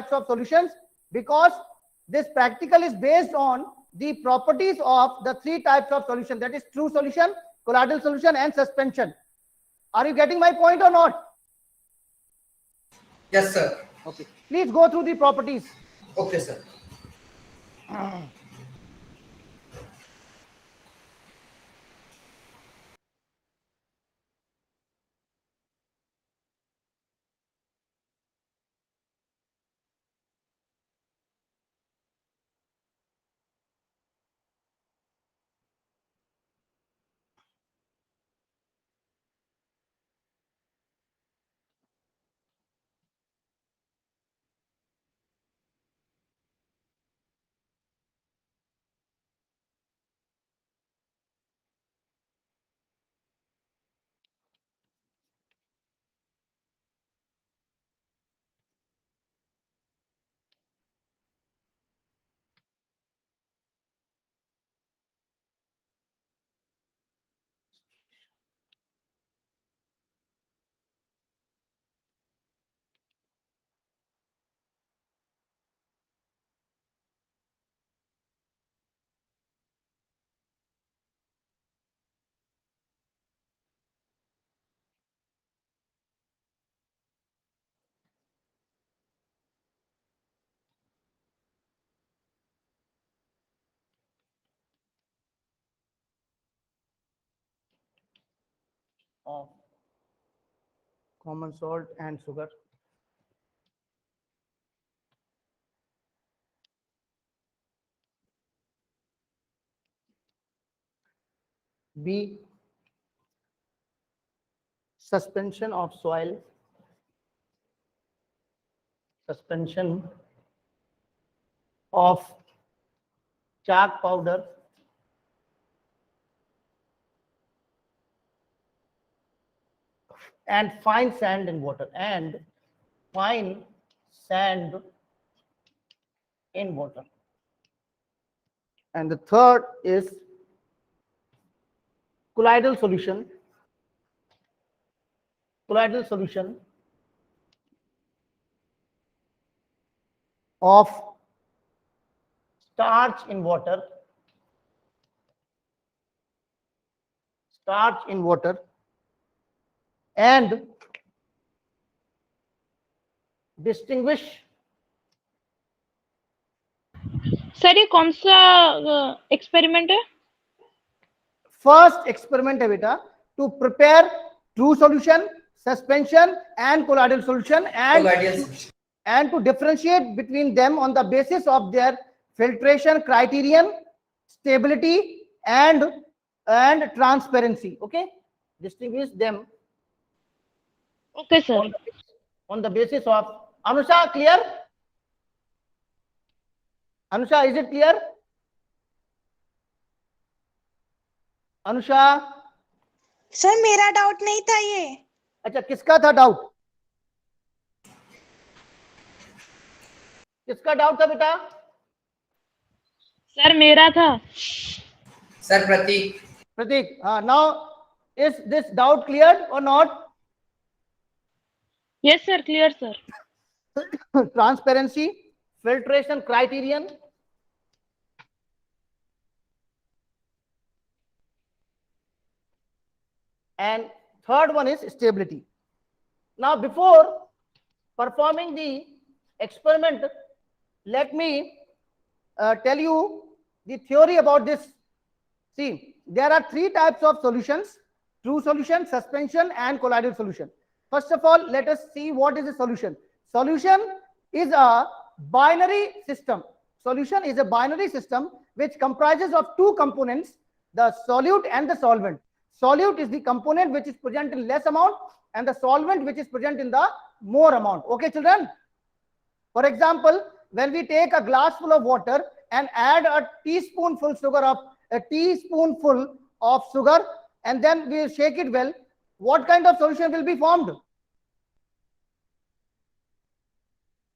types of solutions? Because this practical is based on the properties of the three types of solution, that is true solution, colloidal solution, and suspension. Are you getting my point or not? Yes, sir. Okay. Please go through the properties. Okay, sir. Of common salt and sugar. B, suspension of soil, suspension of chalk powder, and fine sand in water, and fine sand in water. And the third is colloidal solution, colloidal solution of starch in water, starch in water, and distinguish. Sir ये कौन सा experiment है? First experiment है बेटा, to prepare true solution, suspension, and colloidal solution, and to differentiate between them on the basis of their filtration criterion, stability, and transparency. Okay, distinguish them. Okay, sir. On the basis of. Anusha, clear? Anusha, is it clear? Anusha, sir मेरा doubt नहीं था ये. अच्छा, किसका था doubt? किसका doubt था बेटा? सर मेरा था. सर प्रतीक. प्रतीक. हाँ, now is this doubt cleared or not? Yes, sir. Clear, sir. Transparency, filtration criterion, and third one is stability. Now, before performing the experiment, let me tell you the theory about this. See, there are three types of solutions: true solution, suspension, and colloidal solution. First of all, let us see what is a solution. Solution is a binary system. Solution is a binary system which comprises of two components, the solute and the solvent. Solute is the component which is present in less amount, and the solvent which is present in the more amount. Okay, children? For example, when we take a glass full of water and add a teaspoonful of sugar, and then we shake it well, what kind of solution will be formed?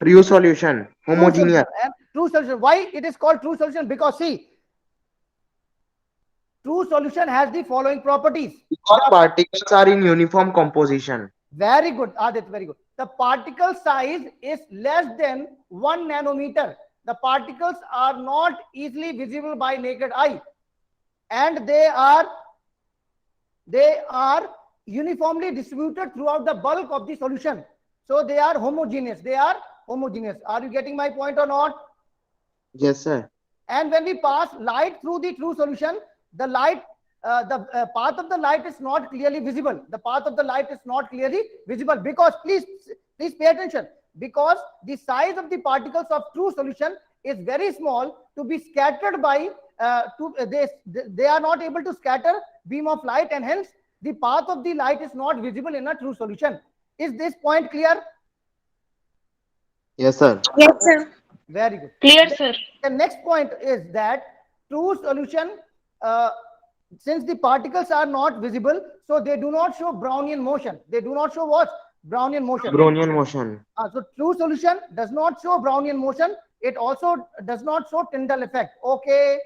True solution, homogeneous. True solution. Why it is called true solution? Because see, true solution has the following properties. Because particles are in uniform composition. Very good, Adit, very good. the particle size is less than 1 nanometer. The particles are not easily visible by naked eye, and they are uniformly distributed throughout the bulk of the solution. So they are homogeneous. They are homogeneous. Are you getting my point or not? Yes, sir. And when we pass light through the true solution, the path of the light is not clearly visible. The path of the light is not clearly visible because, please pay attention, because the size of the particles of true solution is very small to be scattered by, they are not able to scatter beam of light, and hence the path of the light is not visible in a true solution. Is this point clear? Yes, sir. Yes, sir. Very good. Clear, sir. The next point is that true solution, since the particles are not visible, so they do not show Brownian motion. They do not show what? Brownian motion. Brownian motion. So true solution does not show Brownian motion. It also does not show Tyndall effect. Okay.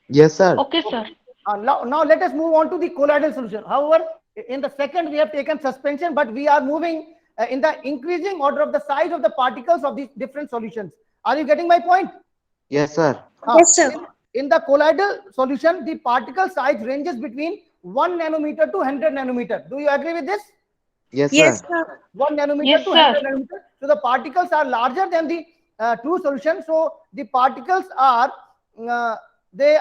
Yes, sir. Okay, sir. Now let us move on to the colloidal solution. However, in the second we have taken suspension, but we are moving in the increasing order of the size of the particles of these different solutions. Are you getting my point? Yes, sir. Yes, sir. In the colloidal solution, the particle size ranges between 1 nanometer to 100 nanometer. Do you agree with this? Yes, Yes, sir. sir. 1 nanometer Yes, to sir. 100 nanometer. So the particles are larger than the true solution. So the particles are they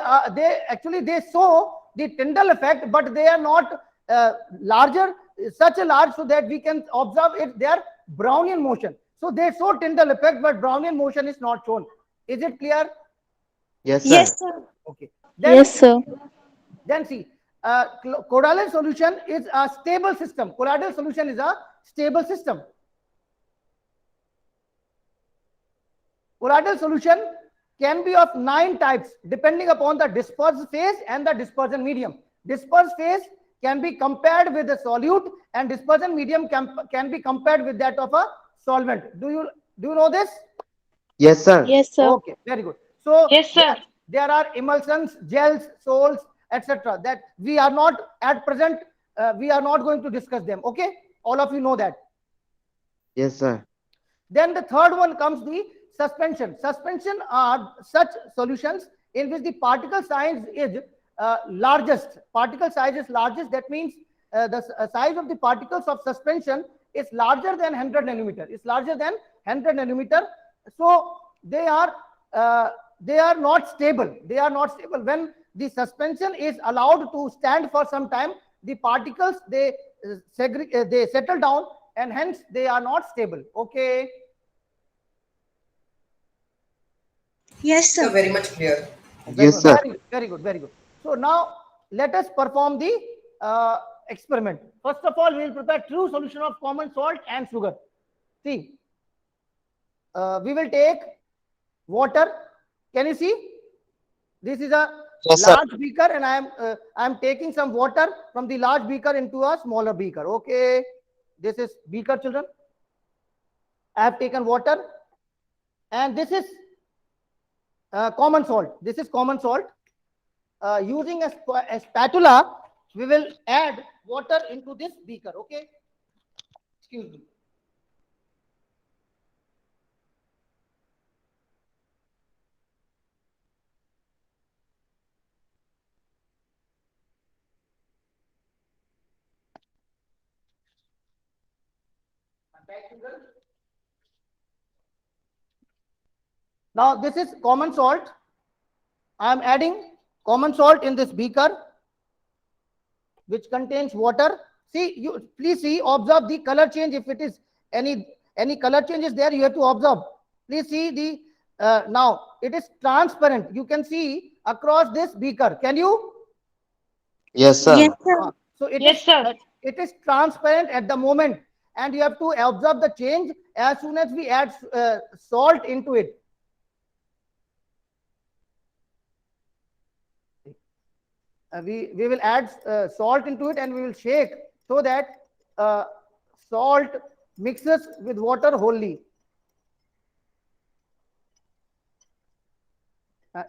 show the Tyndall effect, but they are not larger, such a large so that we can observe it. They are Brownian motion. So they show Tyndall effect, but Brownian motion is not shown. Is it clear? Yes, sir. Yes, sir. Okay. Then, sir. Then see, colloidal solution is a stable system. Colloidal solution is a stable system. Colloidal solution can be of 9 types depending upon the dispersed phase and the dispersion medium. Dispersed phase can be compared with a solute, and dispersion medium can be compared with that of a solvent. Do you know this? Yes, sir. Yes, sir. Okay, very good. So Yes, sir. there are emulsions, gels, sols, etc. that we are not at present, we are not going to discuss them. Okay, all of you know that. Yes, sir. Then the third one comes the suspension. Suspension are such solutions in which the particle size is largest. Particle size is largest. That means the size of the particles of suspension is larger than 100 nanometer. It's larger than 100 nanometer. So they are not stable. They are not stable. When the suspension is allowed to stand for some time, the particles they settle down, and hence they are not stable. Okay. Yes, Sir, sir. very much clear. Yes, sir. Very good. Very good. So now let us perform the experiment. First of all, we will prepare true solution of common salt and sugar. See, we will take water. Can you see? This is a Yes, sir. large beaker, and I am taking some water from the large beaker into a smaller beaker. Okay, this is beaker, children. I have taken water, and this is common salt. This is common salt. Using a spatula, we will add water into this beaker. Okay, excuse me. Now this is common salt. I am adding common salt in this beaker, which contains water. See, you please see, observe the color change. If it is any color change is there, you have to observe. Please see the now it is transparent. You can see across this beaker. Can you? Yes, sir. Yes, sir. So it Yes, is sir. it is transparent at the moment, and you have to observe the change as soon as we add salt into it. We will add salt into it, and we will shake so that salt mixes with water wholly.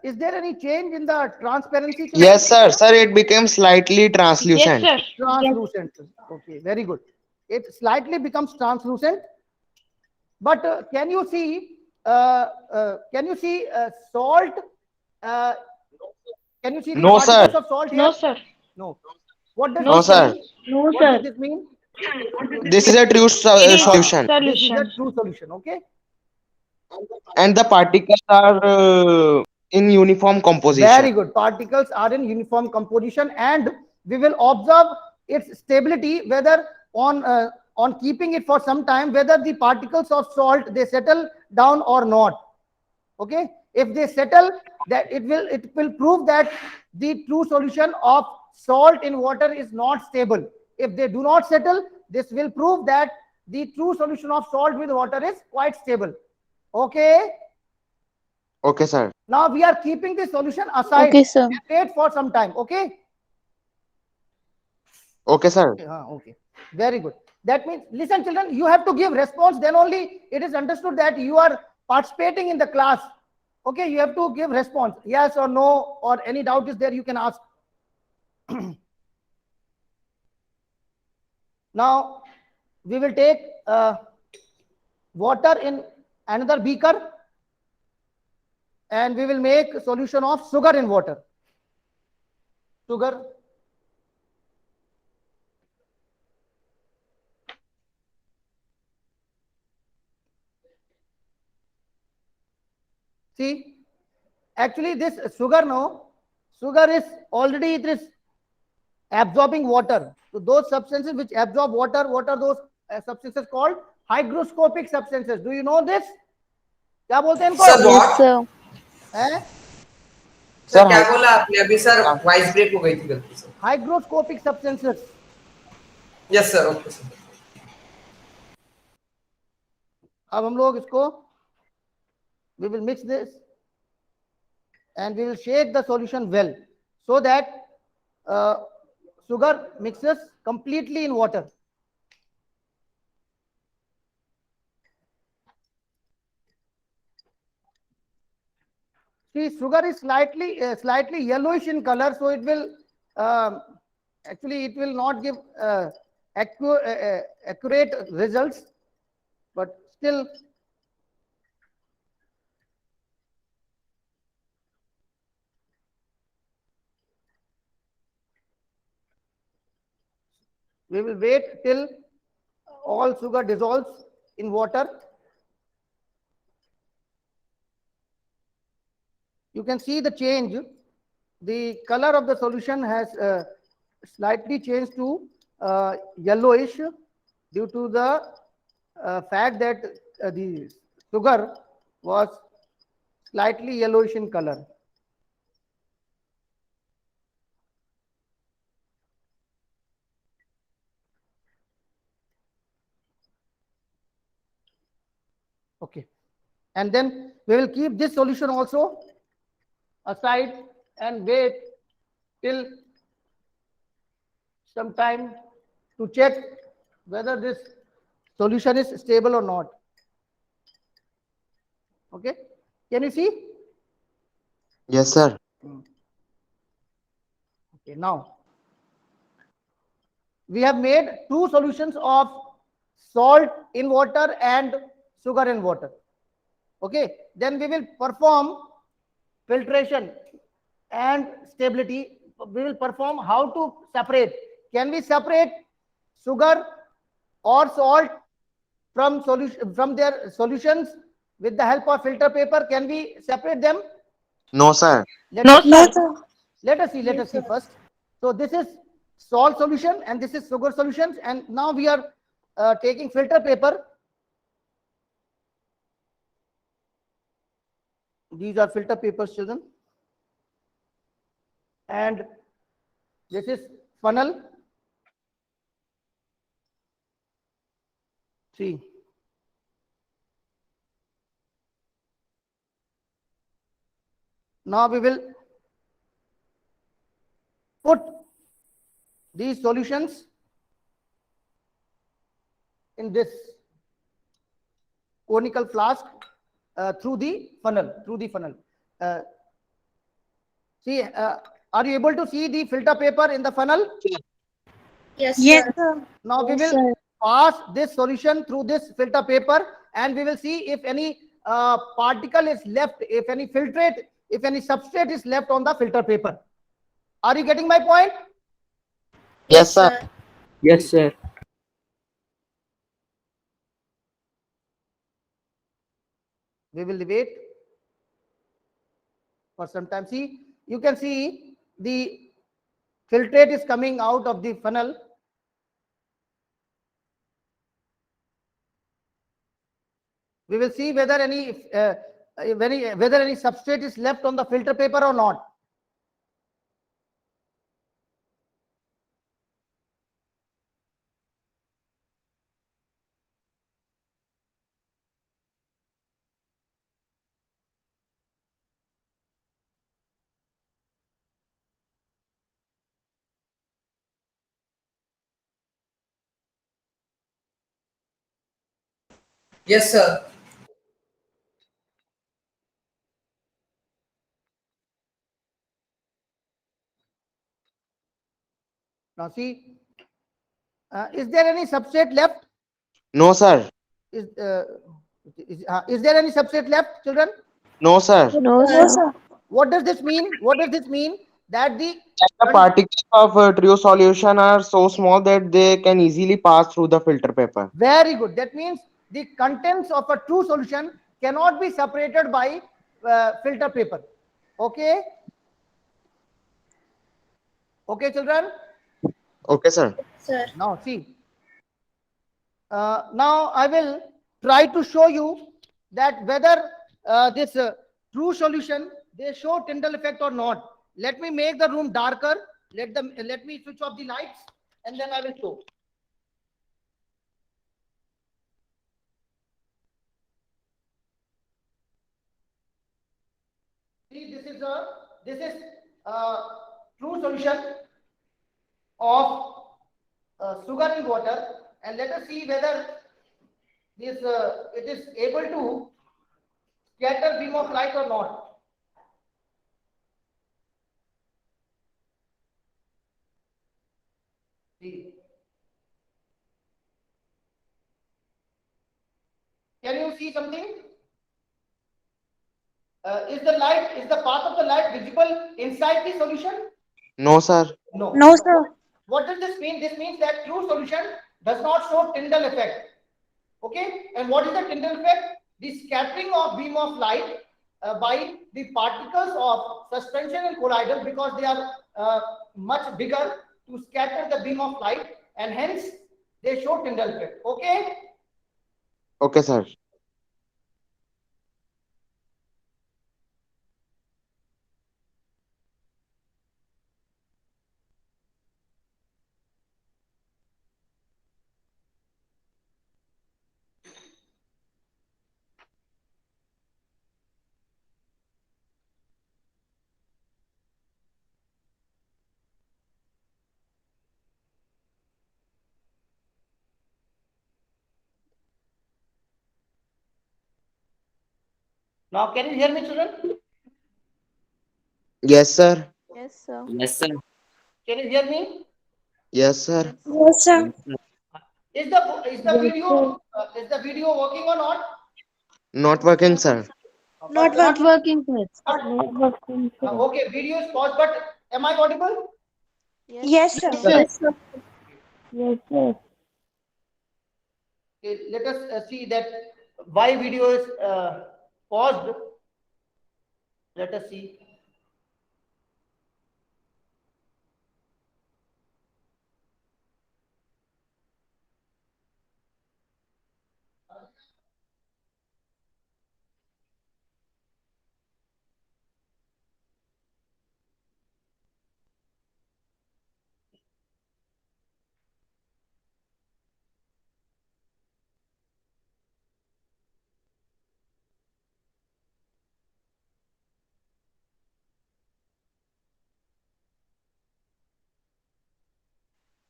Is there any change in the transparency? Yes, sir. Sir, it became slightly Yes, translucent. sir. Translucent. Okay, very good. it slightly becomes translucent. But can you see salt? Uh, can you see the No, sir. particles of salt here? No, sir. No. What does No, this sir. mean? No, What sir. does this mean? This is a true It is solution. This is solution. a true solution. Okay. And the particles are in uniform composition. Very good. Particles are in uniform composition, and we will observe its stability, whether on keeping it for some time, whether the particles of salt they settle down or not. Okay. If they settle, that it will prove that the true solution of salt in water is not stable. If they do not settle, this will prove that the true solution of salt with water is quite stable. Okay. Okay, sir. Now we are keeping the solution aside. Okay, sir. And wait for some time. Okay. Okay, sir. Okay. Very good. That means, listen, children, you have to give response. Then only it is understood that you are participating in the class. Okay. You have to give response. Yes or no, or any doubt is there, you can ask. Now we will take water in another beaker, and we will make a solution of sugar in water. Sugar. See, actually this sugar, no, sugar is already, it is absorbing water. So those substances which absorb water, what are those substances called? Hygroscopic substances. Do you know this? क्या बोलते हैं इनको? Sir, what? Yes, sir. हैं? Sir Sir, क्या बोला आपने अभी? Sir voice break हो गई थी गलती से. Hygroscopic substances. Yes sir. Okay sir. अब हम लोग इसको, we will mix this and we will shake the solution well, so that sugar mixes completely in water. See, sugar is slightly yellowish in color, so it will actually it will not give accurate results, but still we will wait till all sugar dissolves in water. You can see the change. The color of the solution has slightly changed to yellowish due to the fact that the sugar was slightly yellowish in color. Okay. And then we will keep this solution also aside and wait till some time to check whether this solution is stable or not. Okay. Can you see? Yes, sir. Okay. Now we have made two solutions of salt in water and sugar in water. Okay. Then we will perform filtration and stability. We will perform how to separate. Can we separate sugar or salt from their solutions with the help of filter paper? Can we separate them? No, sir. Let No, us see. No, sir. Let us see first. So this is salt solution and this is sugar solutions, and now we are taking filter paper. These are filter papers, children. And this is funnel. See. Now we will put these solutions in this conical flask through the funnel. See, are you able to see the filter paper in the funnel? Yes, Now we Yes, will sir. pass this solution through this filter paper, and we will see if any particle is left, if any filtrate, if any substrate is left on the filter paper. Are you getting my point? Yes, sir. Yes, sir. We will wait for some time. See, you can see the filtrate is coming out of the funnel. We will see whether whether any substrate is left on the filter paper or not. Yes, sir. Now see, is there any substrate left? No, sir. Is, is there any substrate left, children? No, sir. No, No, sir. sir. What does this mean? What does this mean? That the The particles of true solution are so small that they can easily pass through the filter paper. very good. That means the contents of a true solution cannot be separated by filter paper. Okay. Okay, children. Okay, sir. Sir. Now see. Now I will try to show you that whether this true solution they show Tyndall effect or not. Let me make the room darker. Let me switch off the lights, and then I will show. See, this is a true solution of sugar in water, and let us see whether this it is able to scatter beam of light or not. See. Can you see something? Is the path of the light visible inside the solution? No, sir. No. No, sir. What does this mean? This means that true solution does not show Tyndall effect. Okay. And what is the Tyndall effect? The scattering of beam of light by the particles of suspension and colloidal, because they are much bigger to scatter the beam of light, and hence they show Tyndall effect. Okay. Okay, sir. Now, can you hear me, children? Yes, sir. Yes, sir. Yes, sir. Can you hear me? Yes, sir. Yes, sir. Is the video working or not? Not working, sir. Not Not working. working, sir. Not working, sir. Okay, video is paused, but am I audible? Yes, sir. Yes, sir. Yes, sir. Okay, let us see that why video is paused. Let us see.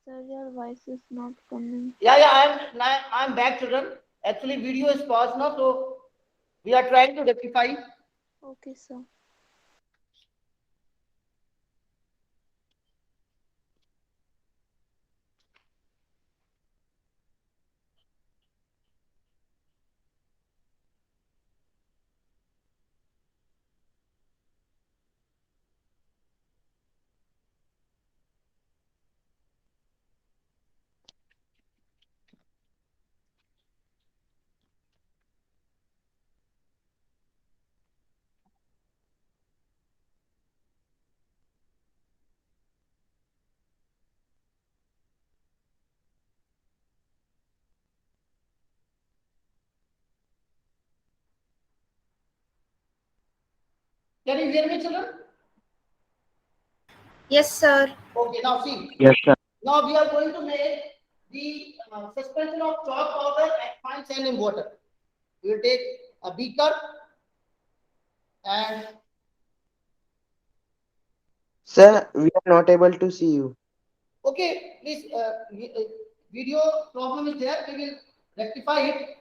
Sir, your voice is not coming. Yeah, I'm back, children. Actually, video is paused now, so we are trying to rectify. Okay, sir. Can you hear me, children? Yes, sir. Okay, now see. Yes, sir. Now we are going to make the suspension of chalk powder and fine sand in water. We will take a beaker and Sir, we are not able to see you. okay, please, video problem is there. We will rectify it.